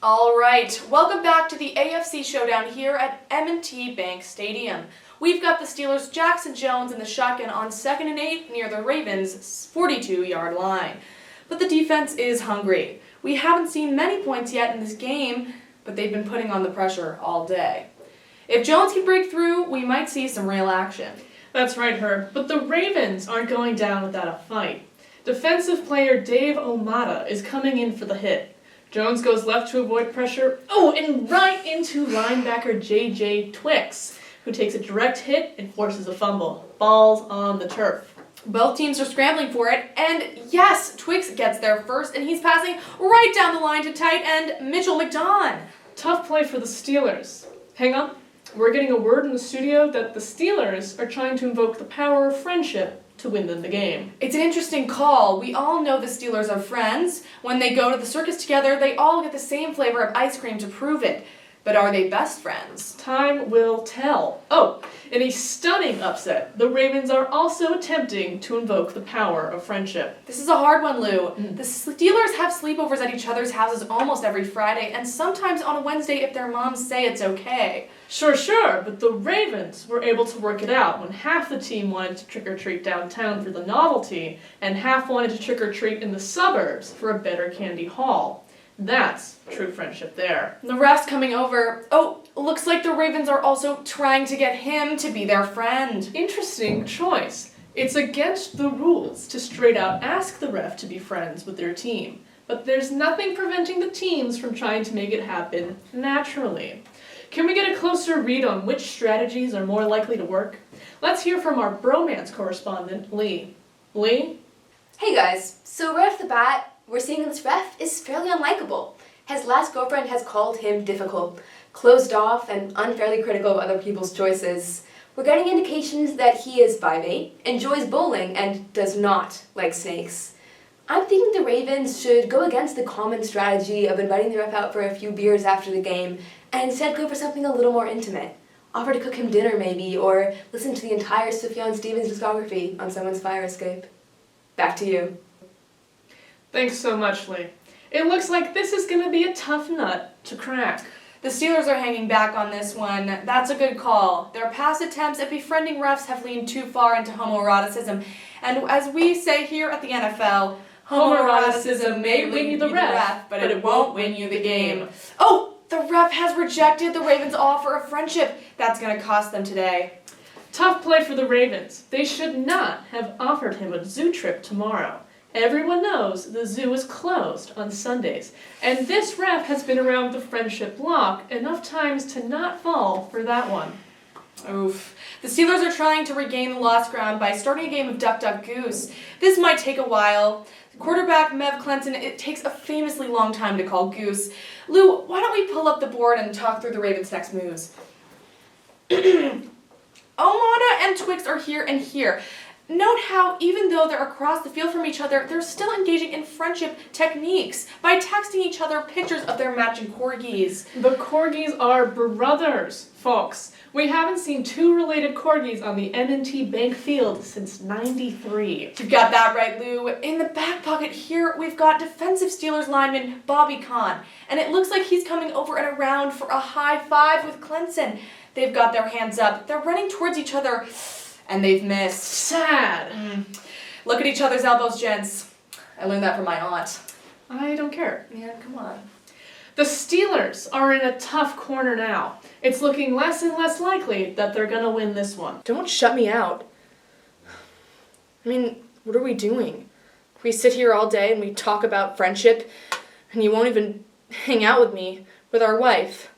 All right, welcome back to the AFC Showdown here at M&T Bank Stadium. We've got the Steelers' Jackson Jones in the shotgun on 2nd and 8 near the Ravens' 42-yard line. But the defense is hungry. We haven't seen many points yet in this game, but they've been putting on the pressure all day. If Jones can break through, we might see some real action. That's right, Herb, but the Ravens aren't going down without a fight. Defensive player Dave Omata is coming in for the hit. Jones goes left to avoid pressure. Oh, and right into linebacker J.J. Twix, who takes a direct hit and forces a fumble. Ball's on the turf. Both teams are scrambling for it, and yes, Twix gets there first, and he's passing right down the line to tight end Mitchell McDonald. Tough play for the Steelers. Hang on. We're getting a word in the studio that the Steelers are trying to invoke the power of friendship to win them the game. It's an interesting call. We all know the Steelers are friends. When they go to the circus together, they all get the same flavor of ice cream to prove it. But are they best friends? Time will tell. Oh, in a stunning upset, the Ravens are also attempting to invoke the power of friendship. This is a hard one, Lou. The Steelers have sleepovers at each other's houses almost every Friday, and sometimes on a Wednesday if their moms say it's okay. Sure, but the Ravens were able to work it out when half the team wanted to trick-or-treat downtown for the novelty, and half wanted to trick-or-treat in the suburbs for a better candy haul. That's true friendship there. The ref's coming over. Oh, looks like the Ravens are also trying to get him to be their friend. Interesting choice. It's against the rules to straight out ask the ref to be friends with their team, but there's nothing preventing the teams from trying to make it happen naturally. Can we get a closer read on which strategies are more likely to work? Let's hear from our bromance correspondent, Lee. Lee? Hey guys, so right off the bat, we're seeing this ref is fairly unlikable. His last girlfriend has called him difficult, closed off, and unfairly critical of other people's choices. We're getting indications that he is 5'8", enjoys bowling, and does not like snakes. I'm thinking the Ravens should go against the common strategy of inviting the ref out for a few beers after the game, and instead go for something a little more intimate. Offer to cook him dinner maybe, or listen to the entire Sufjan Stevens discography on someone's fire escape. Back to you. Thanks so much, Lee. It looks like this is going to be a tough nut to crack. The Steelers are hanging back on this one. That's a good call. Their past attempts at befriending refs have leaned too far into homoeroticism. And as we say here at the NFL, homoeroticism may win you the ref, but it won't win you the game. Oh, the ref has rejected the Ravens' offer of friendship. That's going to cost them today. Tough play for the Ravens. They should not have offered him a zoo trip tomorrow. Everyone knows the zoo is closed on Sundays, and this ref has been around the friendship block enough times to not fall for that one. Oof. The Steelers are trying to regain the lost ground by starting a game of Duck, Duck, Goose. This might take a while. Quarterback Mev Clinton, it takes a famously long time to call Goose. Lou, why don't we pull up the board and talk through the Ravens' next moves? Omata and Twix are here and here. Note how, even though they're across the field from each other, they're still engaging in friendship techniques by texting each other pictures of their matching corgis. The corgis are brothers, folks. We haven't seen two related corgis on the M&T Bank field since '93. You've got that right, Lou. In the back pocket here, we've got defensive Steelers lineman Bobby Kahn, and it looks like he's coming over and around for a high five with Clemson. They've got their hands up. They're running towards each other. And they've missed. Sad. Look at each other's elbows, gents. I learned that from my aunt. I don't care. Yeah, come on. The Steelers are in a tough corner now. It's looking less and less likely that they're going to win this one. Don't shut me out. I mean, what are we doing? We sit here all day and we talk about friendship, and you won't even hang out with me, with our wife.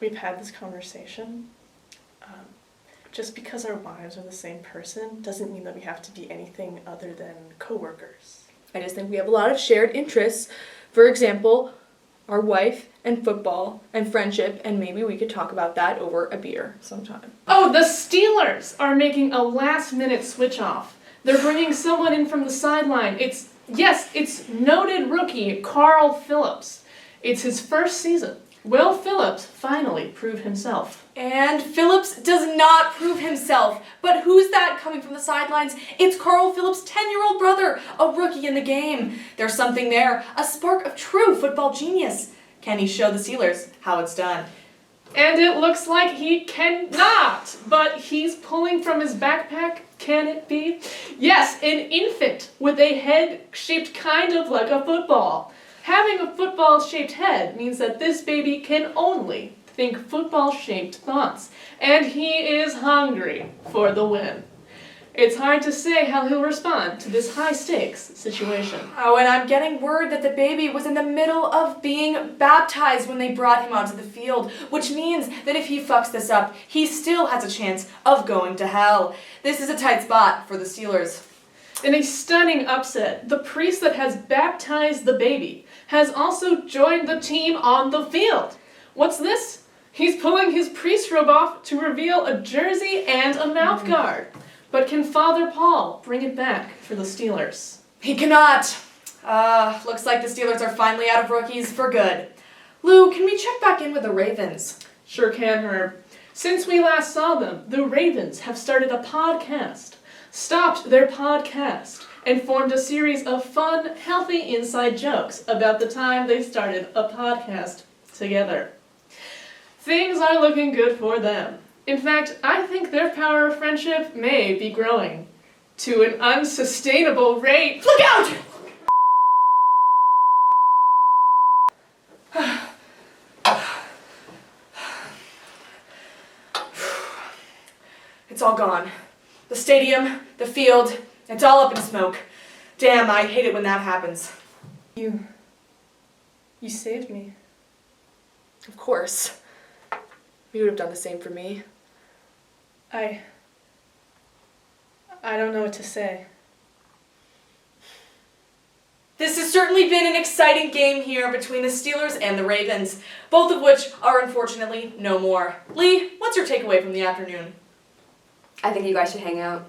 We've had this conversation. Just because our wives are the same person doesn't mean that we have to be anything other than coworkers. I just think we have a lot of shared interests. For example, our wife and football and friendship, and maybe we could talk about that over a beer sometime. Oh, the Steelers are making a last-minute switch-off. They're bringing someone in from the sideline. It's noted rookie Carl Phillips. It's his first season. Will Phillips finally prove himself? And Phillips does not prove himself. But who's that coming from the sidelines? It's Carl Phillips' 10-year-old brother, a rookie in the game. There's something there, a spark of true football genius. Can he show the Steelers how it's done? And it looks like he cannot, but he's pulling from his backpack. Can it be? Yes, an infant with a head shaped kind of like a football. Having a football-shaped head means that this baby can only think football-shaped thoughts, and he is hungry for the win. It's hard to say how he'll respond to this high-stakes situation. Oh, and I'm getting word that the baby was in the middle of being baptized when they brought him onto the field, which means that if he fucks this up, he still has a chance of going to hell. This is a tight spot for the Steelers. In a stunning upset, the priest that has baptized the baby has also joined the team on the field. What's this? He's pulling his priest robe off to reveal a jersey and a mouth guard. But can Father Paul bring it back for the Steelers? He cannot. Looks like the Steelers are finally out of rookies for good. Lou, can we check back in with the Ravens? Sure can, Herb. Since we last saw them, the Ravens have started a podcast, stopped their podcast, and formed a series of fun, healthy inside jokes about the time they started a podcast together. Things are looking good for them. In fact, I think their power of friendship may be growing to an unsustainable rate. Look out! It's all gone. The stadium, the field, it's all up in smoke. Damn, I hate it when that happens. You saved me. Of course. You would have done the same for me. I don't know what to say. This has certainly been an exciting game here between the Steelers and the Ravens, both of which are unfortunately no more. Lee, what's your takeaway from the afternoon? I think you guys should hang out.